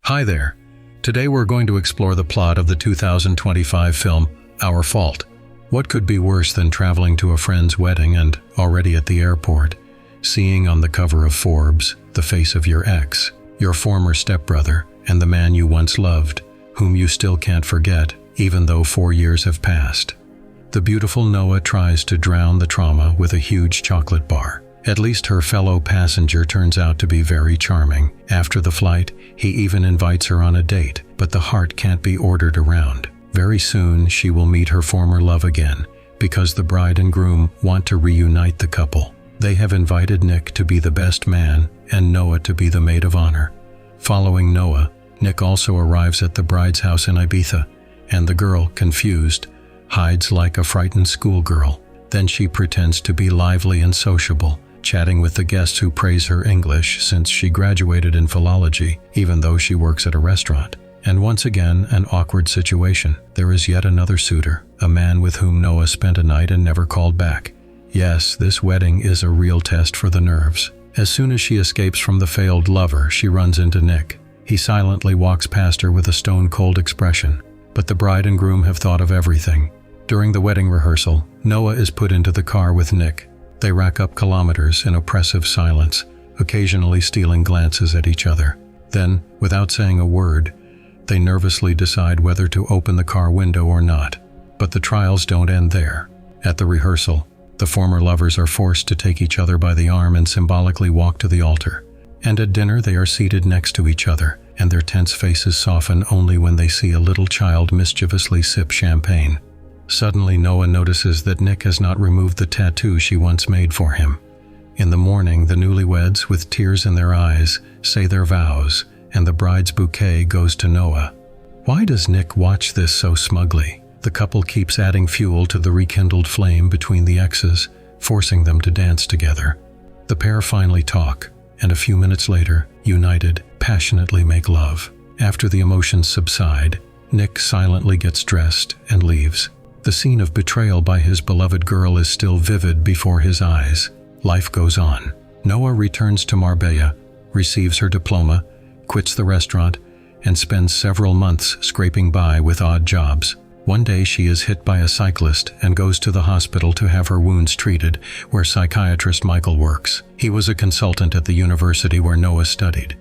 Hi there. Today we're going to explore the plot of the 2025 film, Our Fault. What could be worse than traveling to a friend's wedding and, already at the airport, seeing on the cover of Forbes the face of your ex, your former stepbrother, and the man you once loved, whom you still can't forget, even though 4 years have passed. The beautiful Noah tries to drown the trauma with a huge chocolate bar. At least her fellow passenger turns out to be very charming. After the flight, he even invites her on a date, but the heart can't be ordered around. Very soon, she will meet her former love again, because the bride and groom want to reunite the couple. They have invited Nick to be the best man and Noah to be the maid of honor. Following Noah, Nick also arrives at the bride's house in Ibiza, and the girl, confused, hides like a frightened schoolgirl. Then she pretends to be lively and sociable, chatting with the guests who praise her English since she graduated in philology, even though she works at a restaurant. And once again, an awkward situation. There is yet another suitor, a man with whom Noah spent a night and never called back. Yes, this wedding is a real test for the nerves. As soon as she escapes from the failed lover, she runs into Nick. He silently walks past her with a stone-cold expression. But the bride and groom have thought of everything. During the wedding rehearsal, Noah is put into the car with Nick. They rack up kilometers in oppressive silence, occasionally stealing glances at each other. Then, without saying a word, they nervously decide whether to open the car window or not. But the trials don't end there. At the rehearsal, the former lovers are forced to take each other by the arm and symbolically walk to the altar. And at dinner they are seated next to each other, and their tense faces soften only when they see a little child mischievously sip champagne. Suddenly Noah notices that Nick has not removed the tattoo she once made for him. In the morning, the newlyweds, with tears in their eyes, say their vows, and the bride's bouquet goes to Noah. Why does Nick watch this so smugly? The couple keeps adding fuel to the rekindled flame between the exes, forcing them to dance together. The pair finally talk, and a few minutes later, united, passionately make love. After the emotions subside, Nick silently gets dressed and leaves. The scene of betrayal by his beloved girl is still vivid before his eyes. Life goes on. Noah returns to Marbella, receives her diploma, quits the restaurant, and spends several months scraping by with odd jobs. One day she is hit by a cyclist and goes to the hospital to have her wounds treated, where psychiatrist Michael works. He was a consultant at the university where Noah studied.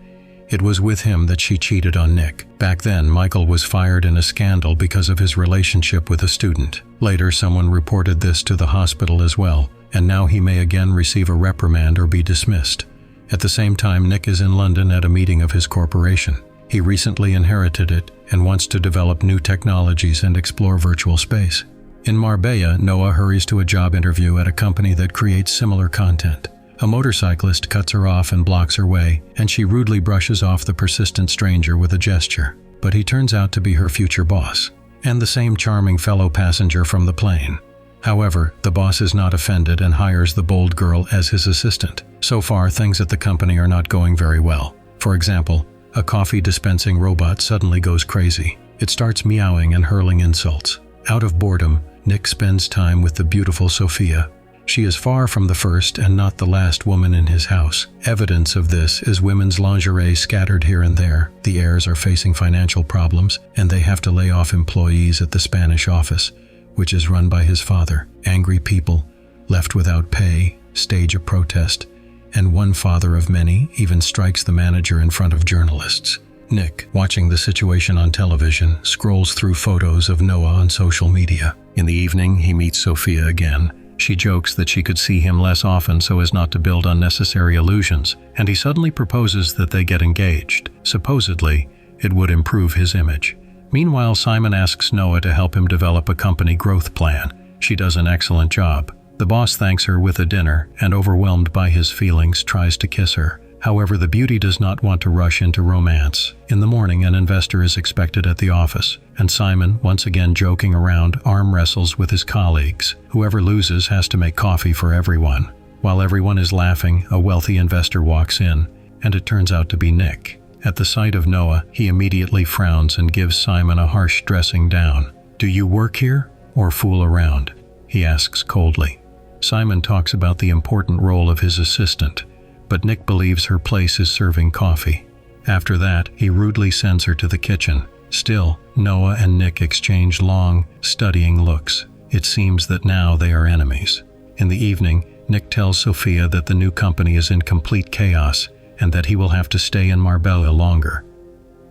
It was with him that she cheated on Nick. Back then, Michael was fired in a scandal because of his relationship with a student. Later, someone reported this to the hospital as well, and now he may again receive a reprimand or be dismissed. At the same time, Nick is in London at a meeting of his corporation. He recently inherited it and wants to develop new technologies and explore virtual space. In Marbella, Noah hurries to a job interview at a company that creates similar content. A motorcyclist cuts her off and blocks her way, and she rudely brushes off the persistent stranger with a gesture. But he turns out to be her future boss, and the same charming fellow passenger from the plane. However, the boss is not offended and hires the bold girl as his assistant. So far, things at the company are not going very well. For example, a coffee dispensing robot suddenly goes crazy. It starts meowing and hurling insults. Out of boredom, Nick spends time with the beautiful Sophia. She is far from the first and not the last woman in his house. Evidence of this is women's lingerie scattered here and there. The heirs are facing financial problems, and they have to lay off employees at the Spanish office, which is run by his father. Angry people, left without pay, stage a protest, and one father of many even strikes the manager in front of journalists. Nick, watching the situation on television, scrolls through photos of Noah on social media. In the evening, he meets Sophia again. She jokes that she could see him less often so as not to build unnecessary illusions, and he suddenly proposes that they get engaged. Supposedly, it would improve his image. Meanwhile, Simon asks Noah to help him develop a company growth plan. She does an excellent job. The boss thanks her with a dinner and, overwhelmed by his feelings, tries to kiss her. However, the beauty does not want to rush into romance. In the morning, an investor is expected at the office, and Simon, once again joking around, arm wrestles with his colleagues. Whoever loses has to make coffee for everyone. While everyone is laughing, a wealthy investor walks in, and it turns out to be Nick. At the sight of Noah, he immediately frowns and gives Simon a harsh dressing down. "Do you work here, or fool around?" he asks coldly. Simon talks about the important role of his assistant, but Nick believes her place is serving coffee. After that, he rudely sends her to the kitchen. Still, Noah and Nick exchange long, studying looks. It seems that now they are enemies. In the evening, Nick tells Sophia that the new company is in complete chaos and that he will have to stay in Marbella longer.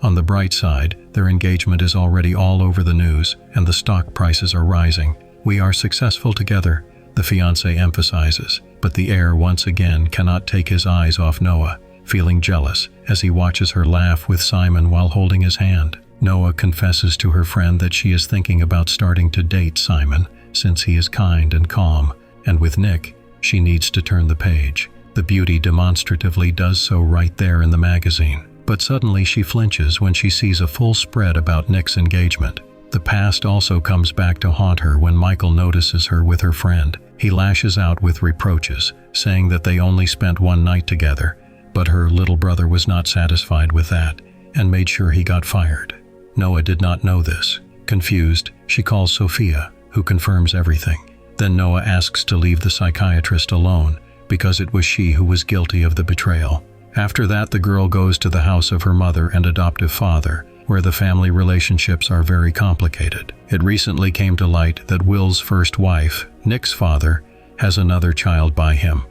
On the bright side, their engagement is already all over the news and the stock prices are rising. "We are successful together," the fiancé emphasizes, but the heir once again cannot take his eyes off Noah, feeling jealous as he watches her laugh with Simon while holding his hand. Noah confesses to her friend that she is thinking about starting to date Simon since he is kind and calm, and with Nick, she needs to turn the page. The beauty demonstratively does so right there in the magazine. But suddenly she flinches when she sees a full spread about Nick's engagement. The past also comes back to haunt her when Michael notices her with her friend. He lashes out with reproaches, saying that they only spent one night together, but her little brother was not satisfied with that and made sure he got fired. Noah did not know this. Confused, she calls Sophia, who confirms everything. Then Noah asks to leave the psychiatrist alone because it was she who was guilty of the betrayal. After that, the girl goes to the house of her mother and adoptive father, where the family relationships are very complicated. It recently came to light that Will's first wife, Nick's father, has another child by him,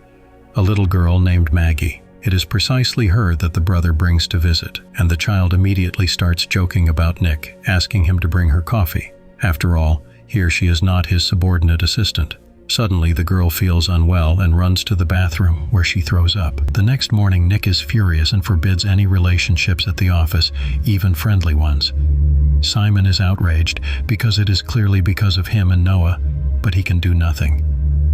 a little girl named Maggie. It is precisely her that the brother brings to visit, and the child immediately starts joking about Nick, asking him to bring her coffee. After all, here she is not his subordinate assistant. Suddenly, the girl feels unwell and runs to the bathroom, where she throws up. The next morning, Nick is furious and forbids any relationships at the office, even friendly ones. Simon is outraged because it is clearly because of him and Noah, but he can do nothing.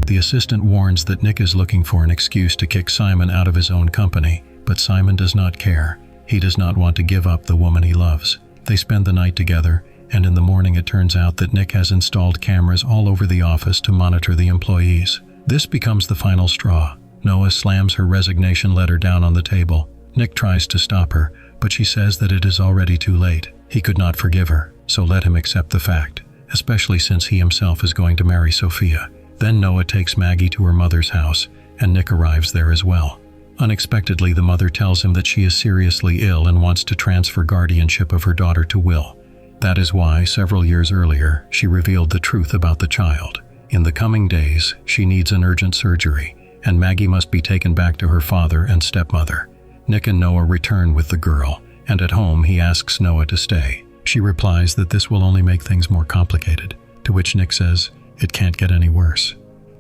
The assistant warns that Nick is looking for an excuse to kick Simon out of his own company, but Simon does not care. He does not want to give up the woman he loves. They spend the night together, and in the morning it turns out that Nick has installed cameras all over the office to monitor the employees. This becomes the final straw. Noah slams her resignation letter down on the table. Nick tries to stop her, but she says that it is already too late. He could not forgive her, so let him accept the fact, especially since he himself is going to marry Sophia. Then Noah takes Maggie to her mother's house, and Nick arrives there as well. Unexpectedly, the mother tells him that she is seriously ill and wants to transfer guardianship of her daughter to Will. That is why, several years earlier, she revealed the truth about the child. In the coming days, she needs an urgent surgery, and Maggie must be taken back to her father and stepmother. Nick and Noah return with the girl, and at home he asks Noah to stay. She replies that this will only make things more complicated, to which Nick says, "It can't get any worse."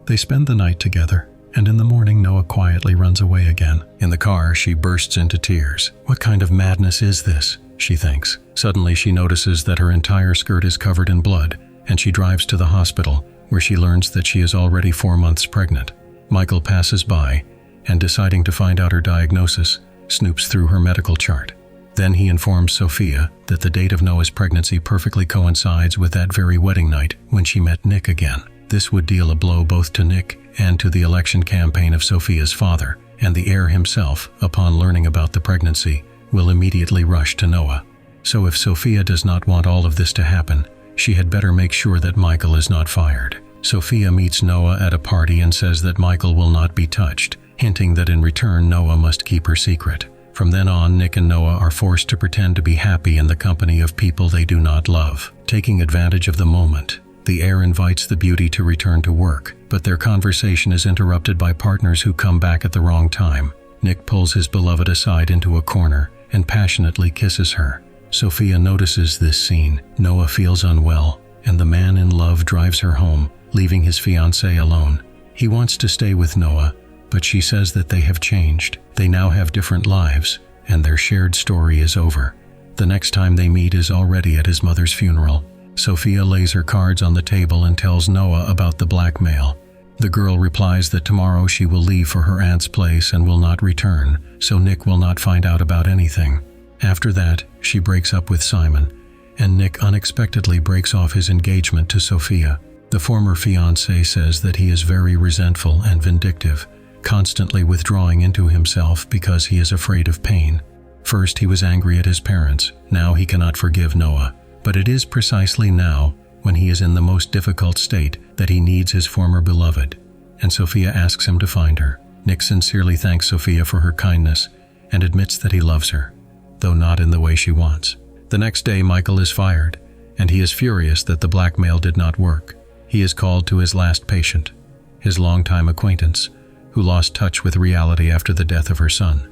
They spend the night together, and in the morning Noah quietly runs away again. In the car, she bursts into tears. What kind of madness is this? She thinks. Suddenly she notices that her entire skirt is covered in blood, and she drives to the hospital, where she learns that she is already 4 months pregnant. Michael passes by, and deciding to find out her diagnosis, snoops through her medical chart. Then he informs Sophia that the date of Noah's pregnancy perfectly coincides with that very wedding night when she met Nick again. This would deal a blow both to Nick and to the election campaign of Sophia's father, and the heir himself, upon learning about the pregnancy, will immediately rush to Noah. So if Sophia does not want all of this to happen, she had better make sure that Michael is not fired. Sophia meets Noah at a party and says that Michael will not be touched, hinting that in return Noah must keep her secret. From then on, Nick and Noah are forced to pretend to be happy in the company of people they do not love. Taking advantage of the moment, the heir invites the beauty to return to work, but their conversation is interrupted by partners who come back at the wrong time. Nick pulls his beloved aside into a corner and passionately kisses her. Sophia notices this scene. Noah feels unwell, and the man in love drives her home, leaving his fiancée alone. He wants to stay with Noah, but she says that they have changed. They now have different lives, and their shared story is over. The next time they meet is already at his mother's funeral. Sophia lays her cards on the table and tells Noah about the blackmail. The girl replies that tomorrow she will leave for her aunt's place and will not return, so Nick will not find out about anything. After that, she breaks up with Simon, and Nick unexpectedly breaks off his engagement to Sophia. The former fiancé says that he is very resentful and vindictive, constantly withdrawing into himself because he is afraid of pain. First he was angry at his parents, now he cannot forgive Noah. But it is precisely now, when he is in the most difficult state, that he needs his former beloved, and Sophia asks him to find her. Nick sincerely thanks Sophia for her kindness and admits that he loves her. though not in the way she wants. The next day, Michael is fired, and he is furious that the blackmail did not work. He is called to his last patient, his longtime acquaintance, who lost touch with reality after the death of her son.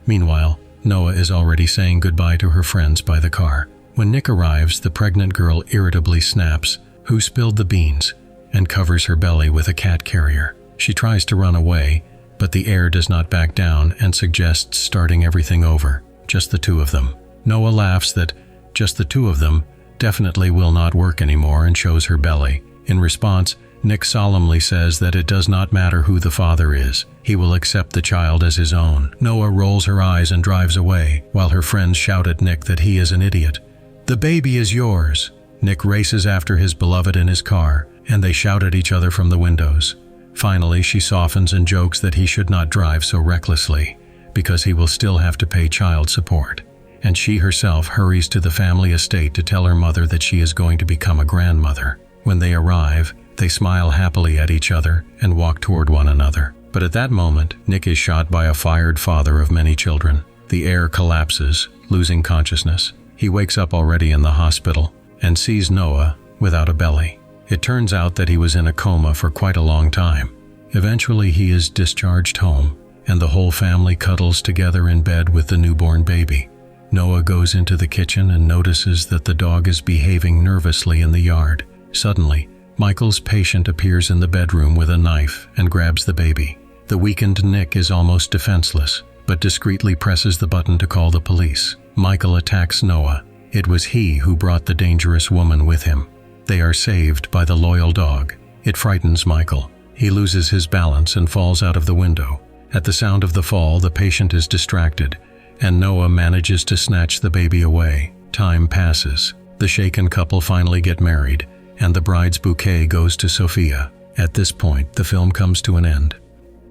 Meanwhile, Noah is already saying goodbye to her friends by the car. When Nick arrives, the pregnant girl irritably snaps, "Who spilled the beans?" and covers her belly with a cat carrier. She tries to run away, but the heir does not back down and suggests starting everything over, just the two of them. Noah laughs that just the two of them definitely will not work anymore and shows her belly. In response, Nick solemnly says that it does not matter who the father is. He will accept the child as his own. Noah rolls her eyes and drives away, while her friends shout at Nick that he is an idiot. "The baby is yours." Nick races after his beloved in his car, and they shout at each other from the windows. Finally, she softens and jokes that he should not drive so recklessly, because he will still have to pay child support. And she herself hurries to the family estate to tell her mother that she is going to become a grandmother. When they arrive, they smile happily at each other and walk toward one another. But at that moment, Nick is shot by a fired father of many children. The heir collapses, losing consciousness. He wakes up already in the hospital and sees Noah without a belly. It turns out that he was in a coma for quite a long time. Eventually, he is discharged home, and the whole family cuddles together in bed with the newborn baby. Noah goes into the kitchen and notices that the dog is behaving nervously in the yard. Suddenly, Michael's patient appears in the bedroom with a knife and grabs the baby. The weakened Nick is almost defenseless, but discreetly presses the button to call the police. Michael attacks Noah. It was he who brought the dangerous woman with him. They are saved by the loyal dog. It frightens Michael. He loses his balance and falls out of the window. At the sound of the fall, the patient is distracted, and Noah manages to snatch the baby away. Time passes. The shaken couple finally get married, and the bride's bouquet goes to Sophia. At this point, the film comes to an end.